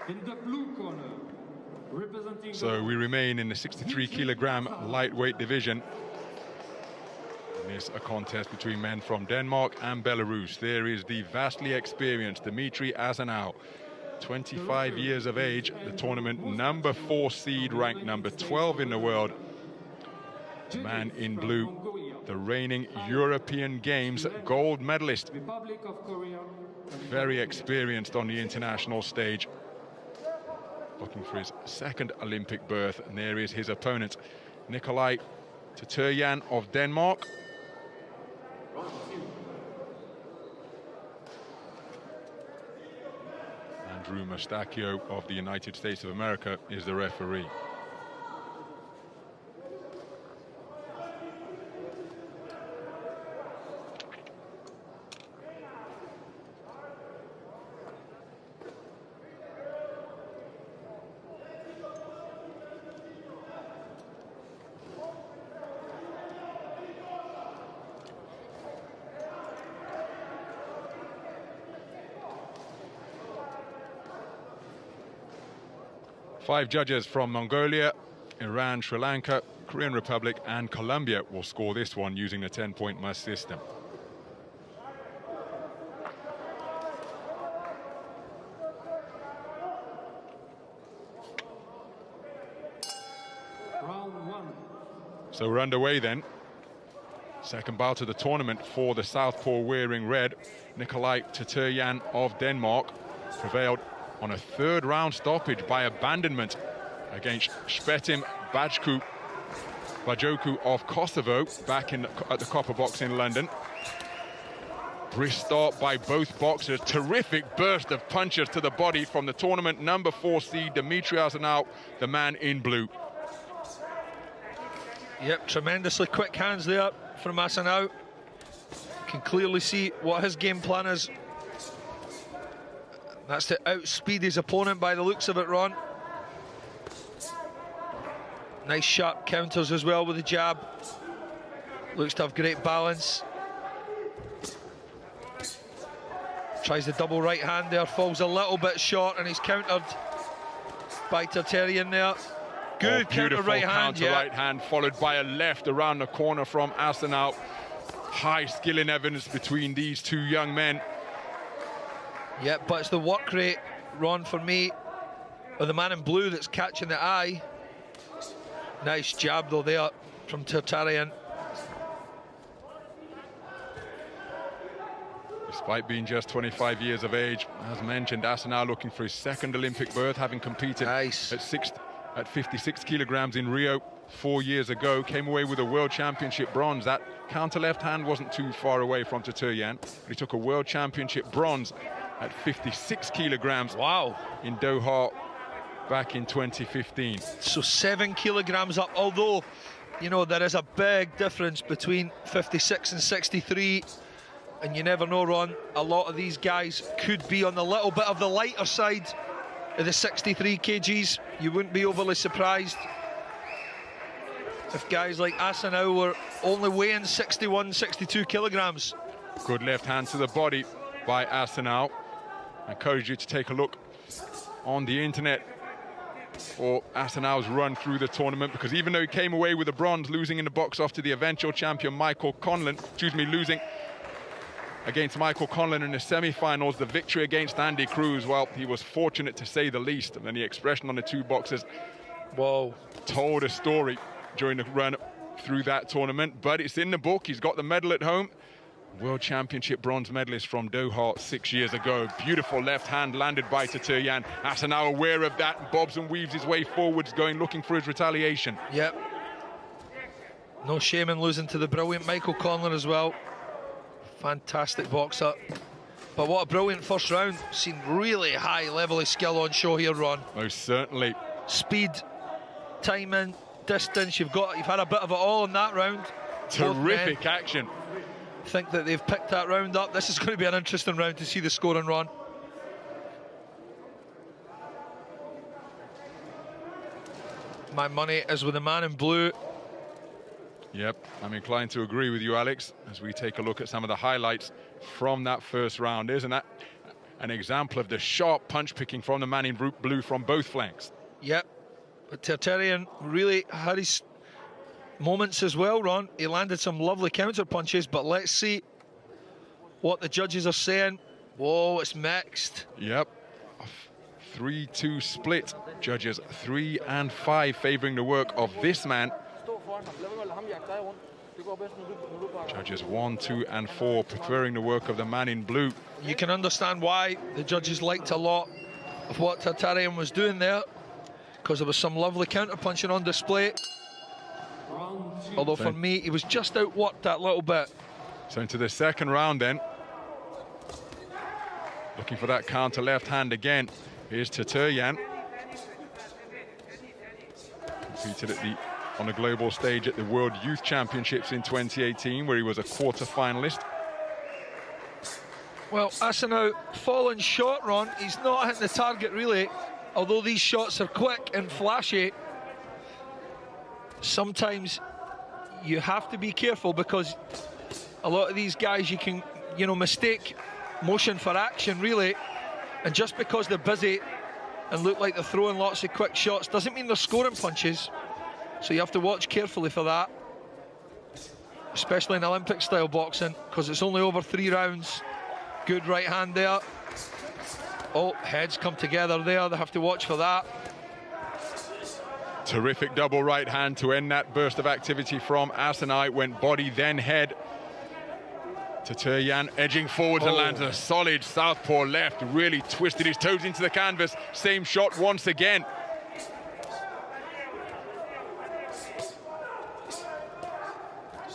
In the blue corner, representing. So we remain in the 63-kilogram lightweight division. It's a contest between men from Denmark and Belarus. There is the vastly experienced Dzmitry Asanau, 25 years of age, the tournament number 4 seed, ranked number 12 in the world. The man in blue, the reigning European Games gold medalist. Very experienced on the international stage. Looking for his second Olympic berth, and there is his opponent, Nikolai Terteryan of Denmark. Andrew Mustachio of the United States of America is the referee. Five judges from Mongolia, Iran, Sri Lanka, Korean Republic and Colombia will score this one using the 10-point must system. Round 1. So we're underway then. Second bout of the tournament for the southpaw wearing red. Nikolai Terteryan of Denmark prevailed on a third round stoppage by abandonment against Spetim Bajoku of Kosovo back at the Copper Box in London. Brisk start by both boxers. Terrific burst of punches to the body from the tournament number 4 seed Dzmitry Asanau, the man in blue. Yep, tremendously quick hands there from Asanau. Can clearly see what his game plan is. That's to outspeed his opponent by the looks of it, Ron. Nice sharp counters as well with the jab. Looks to have great balance. Tries the double right hand there, falls a little bit short, and he's countered by Terteryan there. Good counter right hand, yeah. Right hand followed by a left around the corner from Asanau. High skill and evidence between these two young men. Yeah, but it's the work rate, Ron, for me, of the man in blue that's catching the eye. Nice jab, though, there from Terteryan. Despite being just 25 years of age, as mentioned, Asanau looking for his second Olympic berth, having competed at 56 kilograms in Rio 4 years ago. Came away with a World Championship bronze. That counter left hand wasn't too far away from Terteryan, but he took a World Championship bronze at 56 kilograms. Wow. In Doha back in 2015. So 7 kilograms up, although, you know, there is a big difference between 56 and 63. And you never know, Ron, a lot of these guys could be on the little bit of the lighter side of the 63 kgs. You wouldn't be overly surprised if guys like Asanau were only weighing 61, 62 kilograms. Good left hand to the body by Asanau. I encourage you to take a look on the internet for Asanau's run through the tournament, because even though he came away with a bronze, losing in the box off to the eventual champion Michael Conlon, losing against Michael Conlon in the semi-finals, the victory against Andy Cruz, well, he was fortunate to say the least. And then the expression on the two boxers, whoa, told a story during the run through that tournament. But it's in the book. He's got the medal at home. World Championship bronze medalist from Doha 6 years ago. Beautiful left hand landed by Terteryan. Asanau aware of that, bobs and weaves his way forwards, looking for his retaliation. Yep. No shame in losing to the brilliant Michael Conlon as well. Fantastic boxer. But what a brilliant first round. Seen really high level of skill on show here, Ron. Most certainly. Speed, timing, distance, you've had a bit of it all in that round. Terrific action. Think that they've picked that round up. This is going to be an interesting round to see the scoring, Ron. My money is with the man in blue. Yep, I'm inclined to agree with you, Alex, as we take a look at some of the highlights from that first round. Isn't that an example of the sharp punch picking from the man in blue from both flanks. Yep, but Terteryan really had his moments as well, Ron. He landed some lovely counter punches, but let's see what the judges are saying. Whoa, it's mixed. Yep, 3-2 split. Judges 3 and 5 favouring the work of this man. Judges 1, 2 and 4 preferring the work of the man in blue. You can understand why the judges liked a lot of what Terteryan was doing there, because there was some lovely counter punching on display. Although for me, he was just outworked that little bit. So into the second round then. Looking for that counter left hand again. Here's Terteryan. Competed on a global stage at the World Youth Championships in 2018, where he was a quarter finalist. Well, Asanau fallen short, Ron. He's not hitting the target really. Although these shots are quick and flashy, sometimes you have to be careful, because a lot of these guys, you can, mistake motion for action really, and just because they're busy and look like they're throwing lots of quick shots doesn't mean they're scoring punches. So you have to watch carefully for that, especially in Olympic style boxing, because it's only over 3 rounds. Good right hand there. Oh, heads come together there, they have to watch for that. Terrific double right hand to end that burst of activity from Asanau. It went body, then head. Terteryan edging forwards and lands a solid southpaw left. Really twisted his toes into the canvas. Same shot once again.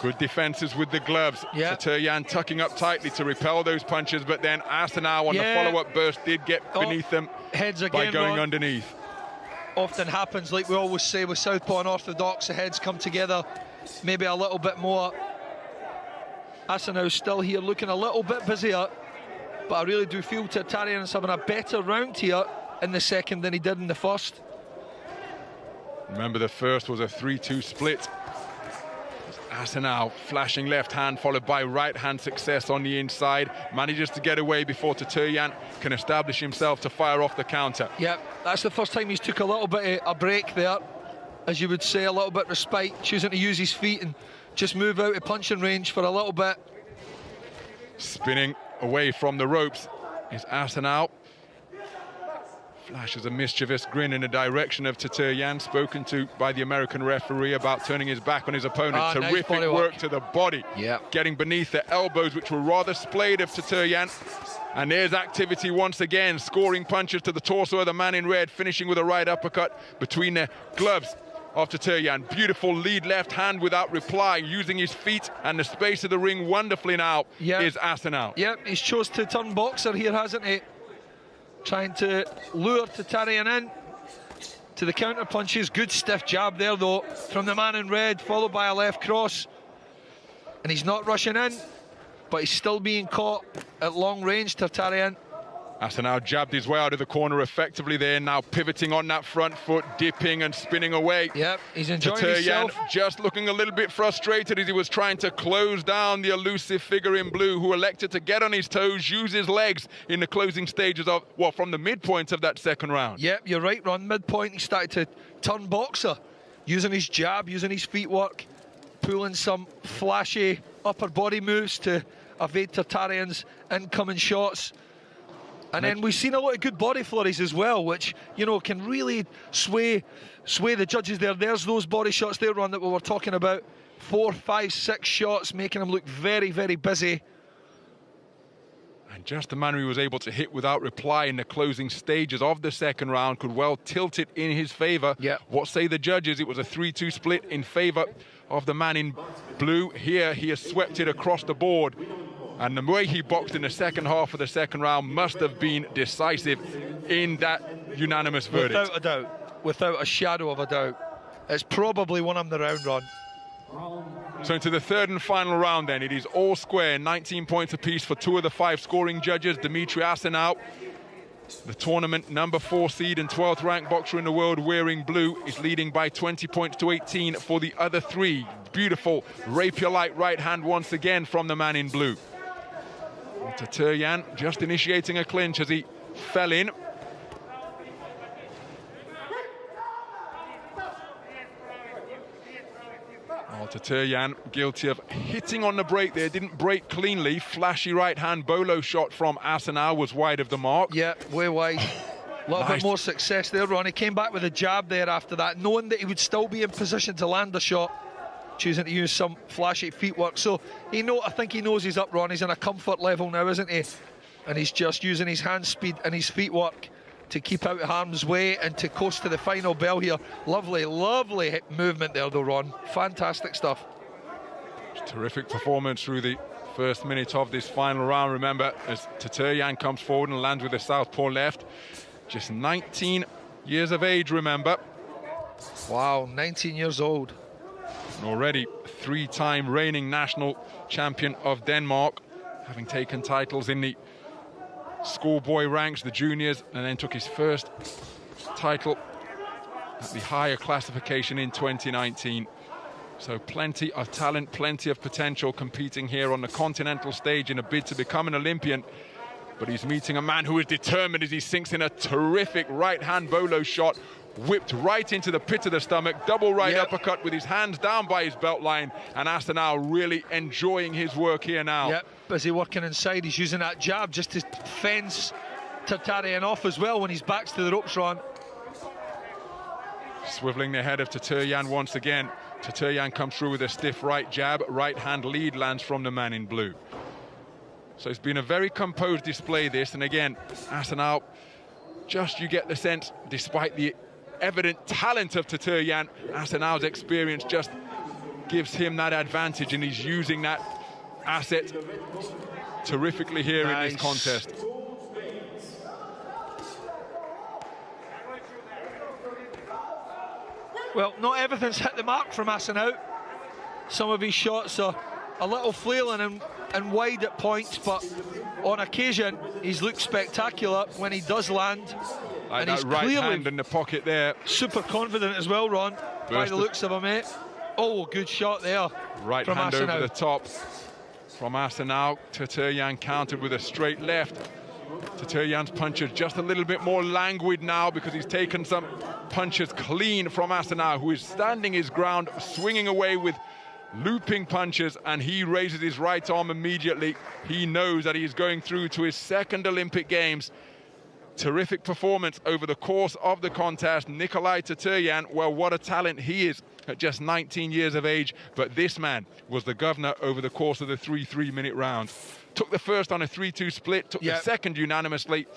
Good defenses with the gloves. Yeah. Terteryan tucking up tightly to repel those punches, but then Asanau on the follow-up burst did get beneath them heads again, by going Ron. Underneath. Often happens, like we always say with southpaw and orthodox, the heads come together maybe a little bit more. Asanau still here looking a little bit busier, but I really do feel Terteryan's having a better round here in the second than he did in the first. Remember, the first was a 3-2 split. Asanau flashing left hand followed by right hand success on the inside. Manages to get away before Terteryan can establish himself to fire off the counter. Yep, that's the first time he's took a little bit of a break there, as you would say, a little bit of respite, choosing to use his feet and just move out of punching range for a little bit. Spinning away from the ropes is Asanau. Flashes a mischievous grin in the direction of Terteryan, spoken to by the American referee about turning his back on his opponent. Terrific nice work to the body. Yep. Getting beneath the elbows, which were rather splayed of Terteryan. And there's activity once again, scoring punches to the torso of the man in red, finishing with a right uppercut between the gloves of Terteryan. Beautiful lead left hand without reply, using his feet and the space of the ring wonderfully now is Asanau. Yep, he's chose to turn boxer here, hasn't he? Trying to lure Terteryan in to the counter punches. Good stiff jab there though from the man in red, followed by a left cross. And he's not rushing in, but he's still being caught at long range, Terteryan. Asanau jabbed his way out of the corner effectively there, now pivoting on that front foot, dipping and spinning away. Yep, he's enjoying Terteryan himself. just looking a little bit frustrated as he was trying to close down the elusive figure in blue, who elected to get on his toes, use his legs in the closing stages of, well, from the midpoint of that second round. Yep, you're right, Ron. Midpoint, he started to turn boxer, using his jab, using his feet work, pulling some flashy upper body moves to evade Terteryan's incoming shots. And then we've seen a lot of good body flurries as well, which, can really sway the judges there. There's those body shots there, Ron, that we were talking about. 4, 5, 6 shots, making him look very, very busy. And just the manner he was able to hit without reply in the closing stages of the second round could well tilt it in his favour. Yeah. What say the judges? It was a 3-2 split in favour of the man in blue. Here, he has swept it across the board. And the way he boxed in the second half of the second round must have been decisive in that unanimous verdict. Without a doubt, without a shadow of a doubt. It's probably won him the round, Ron. So into the third and final round then, it is all square, 19 points apiece for 2 of the 5 scoring judges. Dzmitry Asanau, the tournament number 4 seed and 12th ranked boxer in the world wearing blue, is leading by 20 points to 18 for the other 3. Beautiful rapier-like right hand once again from the man in blue. Well, Terteryan just initiating a clinch as he fell in. Well, Terteryan guilty of hitting on the break there, didn't break cleanly. Flashy right-hand bolo shot from Asanau was wide of the mark. Yeah, way wide. A little Nice. bit more success there, Ron. He came back with a jab there after that, knowing that he would still be in position to land the shot, choosing to use some flashy feet work. So I think he knows he's up, Ron. He's in a comfort level now, isn't he? And he's just using his hand speed and his feet work to keep out of harm's way and to coast to the final bell here. Lovely, lovely movement there though, Ron. Fantastic stuff. Terrific performance through the first minute of this final round. Remember, as Terteryan comes forward and lands with the southpaw left. Just 19 years of age, remember. Wow, 19 years old. And already three-time reigning national champion of Denmark, having taken titles in the schoolboy ranks, the juniors, and then took his first title at the higher classification in 2019. So plenty of talent, plenty of potential competing here on the continental stage in a bid to become an Olympian. But he's meeting a man who is determined as he sinks in a terrific right-hand bolo shot, whipped right into the pit of the stomach, double right uppercut with his hands down by his belt line, and Asanau really enjoying his work here now. Yep, busy working inside. He's using that jab just to fence Terteryan off as well when his back's to the ropes, Ron. Swiveling the head of Terteryan once again. Terteryan comes through with a stiff right jab, right hand lead lands from the man in blue. So it's been a very composed display this, and again, Asanau, just you get the sense, despite the evident talent of Terteryan, Asanau's experience just gives him that advantage, and he's using that asset terrifically here in this contest. Well, not everything's hit the mark from Asanau. Some of his shots are a little flailing and wide at points, but on occasion he's looked spectacular when he does land. Like and that he's right clearly hand in the pocket there. super confident as well, Ron, by the looks of him, mate. Oh, good shot there. Right from hand Asanau. over the top from Asanau. Terteryan countered with a straight left. Terteryan's punches just a little bit more languid now because he's taken some punches clean from Asanau, who is standing his ground, swinging away with looping punches, and he raises his right arm immediately. He knows that he's going through to his second Olympic Games. Terrific performance over the course of the contest. Nikolai Terteryan, well, what a talent he is at just 19 years of age, but this man was the governor over the course of the 3 3-minute rounds. Took the first on a 3-2 split, took the second unanimously,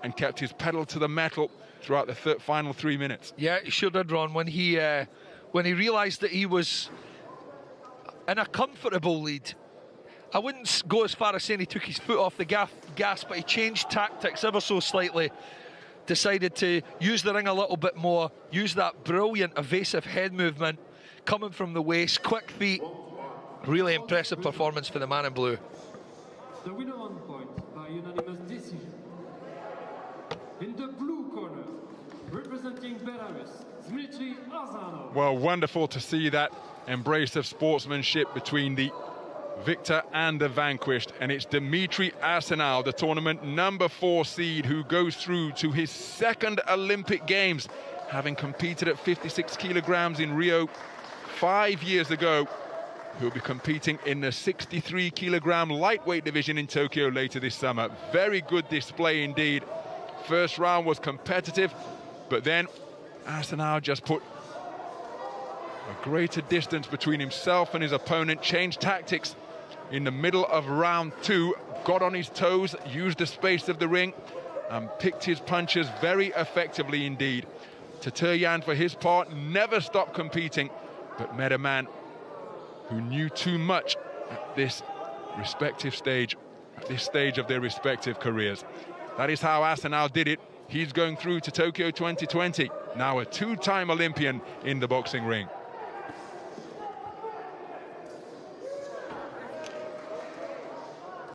and kept his pedal to the metal throughout the final 3 minutes. Yeah, he sure did, Ron. When he realised that he was in a comfortable lead, I wouldn't go as far as saying he took his foot off the gas, but he changed tactics ever so slightly. Decided to use the ring a little bit more, use that brilliant evasive head movement, coming from the waist, quick feet. Really impressive performance for the man in blue. The winner on point by unanimous decision. In the blue corner, representing Belarus, Dzmitry. Well, wonderful to see that embrace of sportsmanship between the victor and the vanquished, and it's Dzmitry Asanau, the tournament number 4 seed, who goes through to his second Olympic Games, having competed at 56 kilograms in Rio 5 years ago. He'll be competing in the 63 kilogram lightweight division in Tokyo later this summer. Very good display indeed. First round was competitive, but then Asanau just put a greater distance between himself and his opponent, changed tactics in the middle of round 2, got on his toes, used the space of the ring, and picked his punches very effectively indeed. Terteryan, for his part, never stopped competing, but met a man who knew too much at this respective stage, at this stage of their respective careers. That is how Asanau did it. He's going through to Tokyo 2020, now a 2-time Olympian in the boxing ring.